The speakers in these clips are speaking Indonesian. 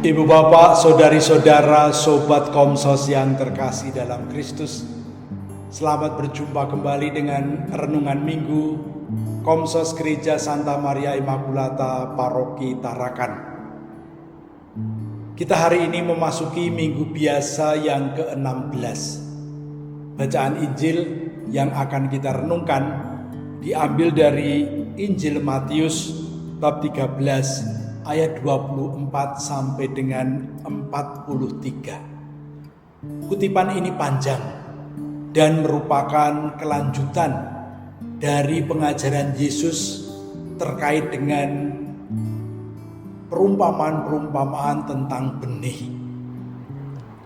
Ibu bapak, saudari-saudara, sobat Komsos yang terkasih dalam Kristus, selamat berjumpa kembali dengan renungan minggu Komsos Gereja Santa Maria Immaculata Paroki Tarakan. Kita hari ini memasuki minggu biasa yang ke-16. Bacaan Injil yang akan kita renungkan diambil dari Injil Matius bab 13 ayat 24 sampai dengan 43. Kutipan ini panjang dan merupakan kelanjutan dari pengajaran Yesus terkait dengan perumpamaan-perumpamaan tentang benih.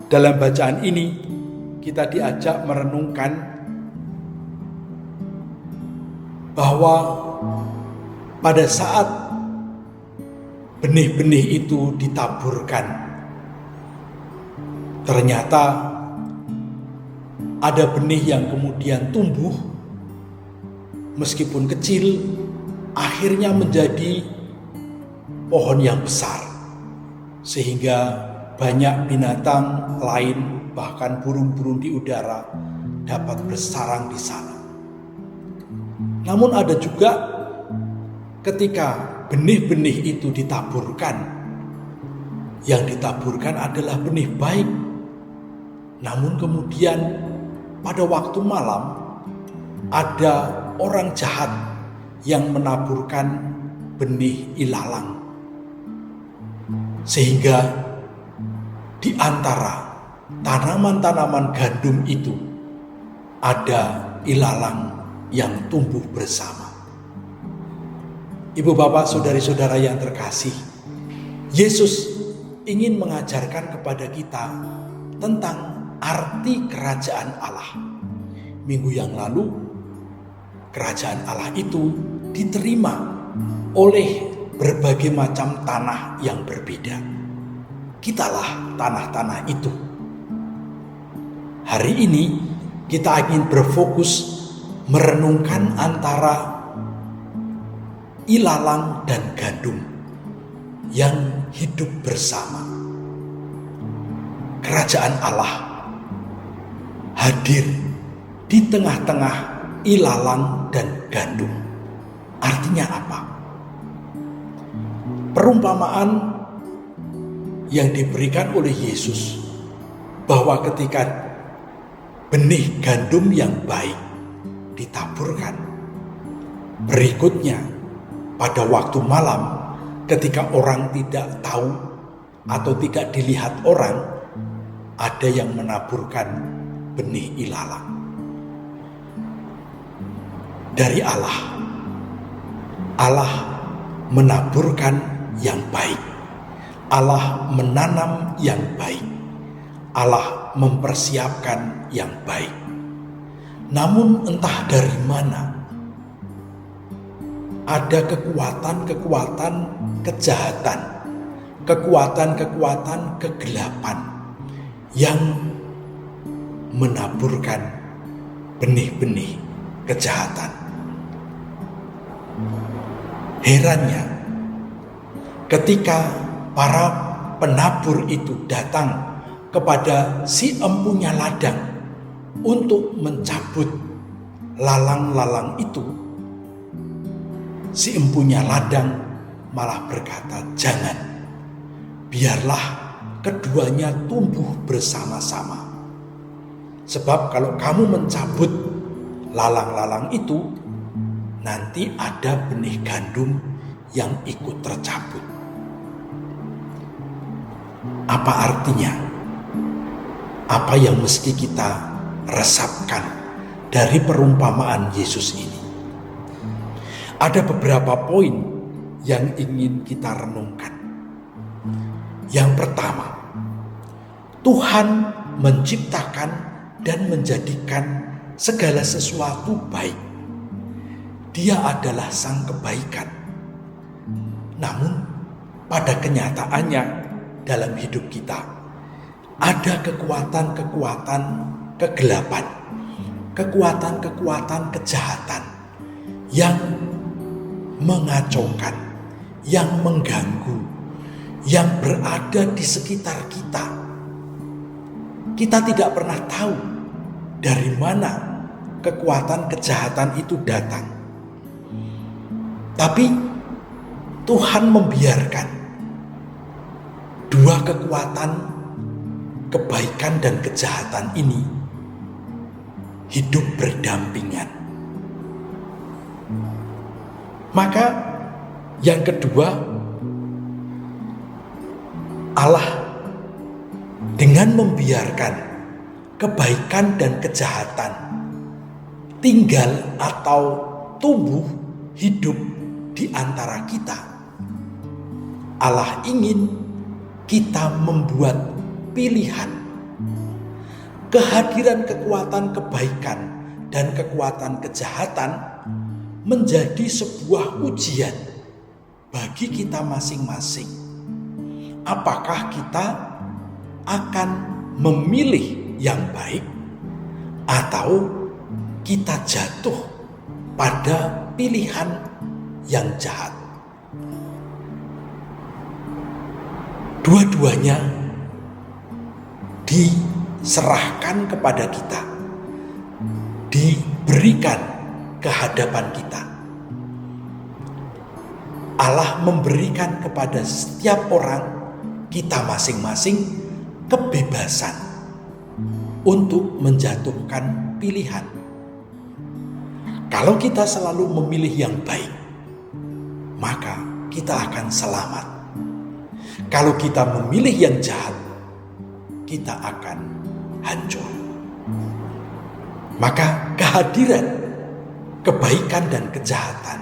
Dalam bacaan ini kita diajak merenungkan bahwa pada saat benih-benih itu ditaburkan, ternyata ada benih yang kemudian tumbuh, meskipun kecil, akhirnya menjadi pohon yang besar, sehingga banyak binatang lain, bahkan burung-burung di udara dapat bersarang di sana. Namun ada juga ketika benih-benih itu ditaburkan, yang ditaburkan adalah benih baik. Namun kemudian pada waktu malam ada orang jahat yang menaburkan benih ilalang, sehingga di antara tanaman-tanaman gandum itu ada ilalang yang tumbuh bersama. Ibu bapak, saudari-saudara yang terkasih, Yesus ingin mengajarkan kepada kita tentang arti kerajaan Allah. Minggu yang lalu, kerajaan Allah itu diterima oleh berbagai macam tanah yang berbeda. Kitalah tanah-tanah itu. Hari ini kita ingin berfokus merenungkan antara ilalang dan gandum yang hidup bersama. Kerajaan Allah hadir di tengah-tengah ilalang dan gandum. Artinya apa? Perumpamaan yang diberikan oleh Yesus bahwa ketika benih gandum yang baik ditaburkan, berikutnya pada waktu malam ketika orang tidak tahu atau tidak dilihat orang, ada yang menaburkan benih ilalang. Dari Allah menaburkan yang baik, Allah menanam yang baik, Allah mempersiapkan yang baik. Namun entah dari mana ada kekuatan-kekuatan kejahatan, kekuatan-kekuatan kegelapan yang menaburkan benih-benih kejahatan. Herannya, ketika para penabur itu datang kepada si empunya ladang untuk mencabut lalang-lalang itu, si empunya ladang malah berkata, "Jangan, biarlah keduanya tumbuh bersama-sama. Sebab kalau kamu mencabut lalang-lalang itu, nanti ada benih gandum yang ikut tercabut." Apa artinya? Apa yang mesti kita resapkan dari perumpamaan Yesus ini? Ada beberapa poin yang ingin kita renungkan. Yang pertama, Tuhan menciptakan dan menjadikan segala sesuatu baik. Dia adalah sang kebaikan. Namun pada kenyataannya dalam hidup kita ada kekuatan-kekuatan kegelapan, kekuatan-kekuatan kejahatan yang mengacaukan, yang mengganggu, yang berada di sekitar kita. Kita tidak pernah tahu dari mana kekuatan kejahatan itu datang. Tapi Tuhan membiarkan dua kekuatan kebaikan dan kejahatan ini hidup berdampingan. Maka yang kedua, Allah dengan membiarkan kebaikan dan kejahatan tinggal atau tumbuh hidup di antara kita. Allah ingin kita membuat pilihan. Kehadiran kekuatan kebaikan dan kekuatan kejahatan menjadi sebuah ujian bagi kita masing-masing. Apakah kita akan memilih yang baik atau kita jatuh pada pilihan yang jahat? Dua-duanya diserahkan kepada kita, diberikan ke hadapan kita. Allah memberikan kepada setiap orang kita masing-masing kebebasan untuk menjatuhkan pilihan. Kalau kita selalu memilih yang baik, maka kita akan selamat. Kalau kita memilih yang jahat, kita akan hancur. Maka kehadiran kebaikan dan kejahatan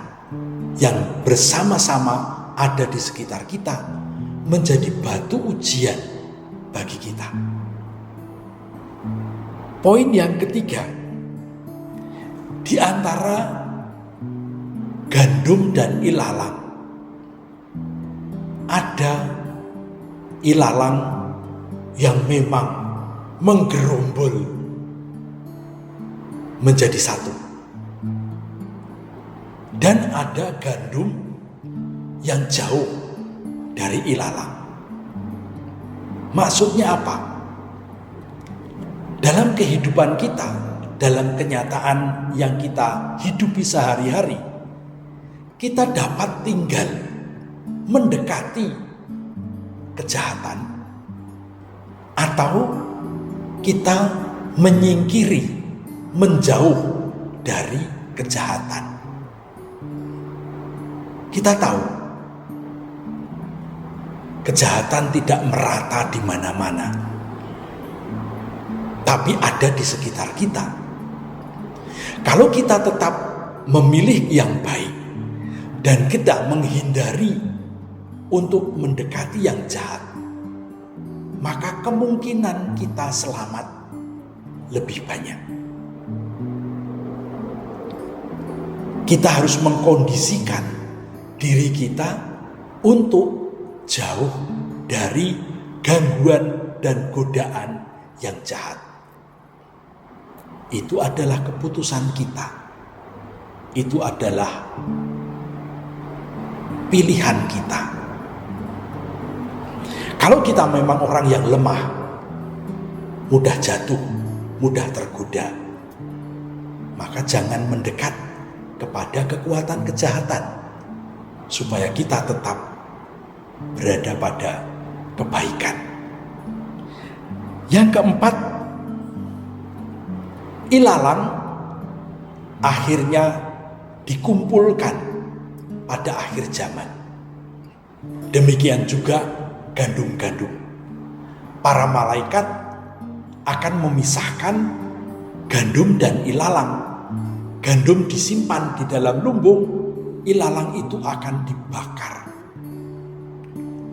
yang bersama-sama ada di sekitar kita menjadi batu ujian bagi kita. Poin yang ketiga, di antara gandum dan ilalang, ada ilalang yang memang menggerombol menjadi satu. Dan ada gandum yang jauh dari ilalang. Maksudnya apa? Dalam kehidupan kita, dalam kenyataan yang kita hidupi sehari-hari, kita dapat tinggal mendekati kejahatan atau kita menyingkiri, menjauh dari kejahatan. Kita tahu kejahatan tidak merata di mana-mana, tapi ada di sekitar kita. Kalau kita tetap memilih yang baik dan kita menghindari untuk mendekati yang jahat, maka kemungkinan kita selamat lebih banyak. Kita harus mengkondisikan diri kita untuk jauh dari gangguan dan godaan yang jahat. Itu adalah keputusan kita. Itu adalah pilihan kita. Kalau kita memang orang yang lemah, mudah jatuh, mudah tergoda, maka jangan mendekat kepada kekuatan kejahatan, supaya kita tetap berada pada kebaikan. Yang keempat, ilalang akhirnya dikumpulkan pada akhir zaman. Demikian juga gandum-gandum. Para malaikat akan memisahkan gandum dan ilalang. Gandum disimpan di dalam lumbung, ilalang itu akan dibakar,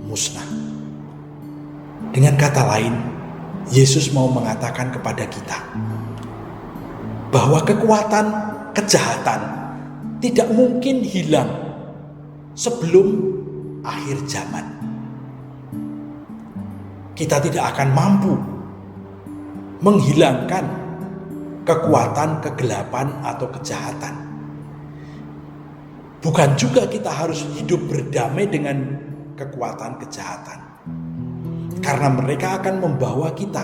musnah. Dengan kata lain, Yesus mau mengatakan kepada kita bahwa kekuatan kejahatan tidak mungkin hilang sebelum akhir zaman. Kita tidak akan mampu menghilangkan kekuatan kegelapan atau kejahatan. Bukan juga kita harus hidup berdamai dengan kekuatan kejahatan. Karena mereka akan membawa kita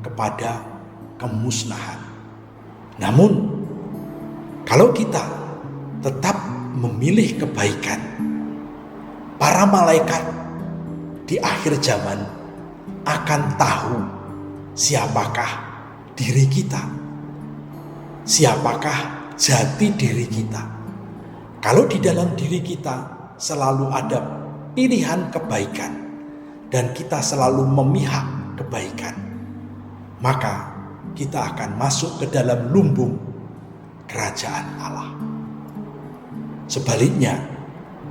kepada kemusnahan. Namun, kalau kita tetap memilih kebaikan, para malaikat di akhir zaman akan tahu siapakah diri kita, siapakah jati diri kita. Kalau di dalam diri kita selalu ada pilihan kebaikan dan kita selalu memihak kebaikan, maka kita akan masuk ke dalam lumbung kerajaan Allah. Sebaliknya,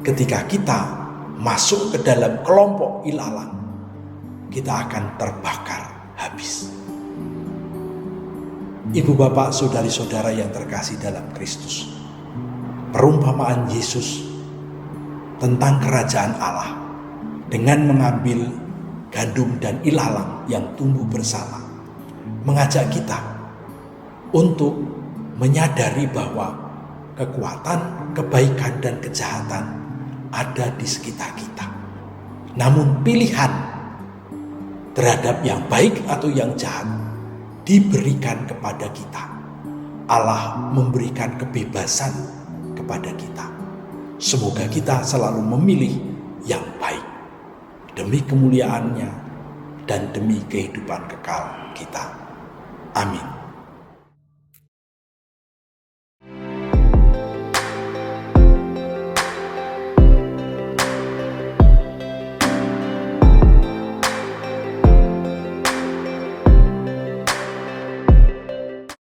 ketika kita masuk ke dalam kelompok ilalang, kita akan terbakar habis. Ibu bapak, saudari-saudara yang terkasih dalam Kristus, perumpamaan Yesus tentang kerajaan Allah dengan mengambil gandum dan ilalang yang tumbuh bersama, mengajak kita untuk menyadari bahwa kekuatan, kebaikan, dan kejahatan ada di sekitar kita. Namun pilihan terhadap yang baik atau yang jahat diberikan kepada kita. Allah memberikan kebebasan kepada kita. Semoga kita selalu memilih yang baik demi kemuliaannya dan demi kehidupan kekal kita. Amin.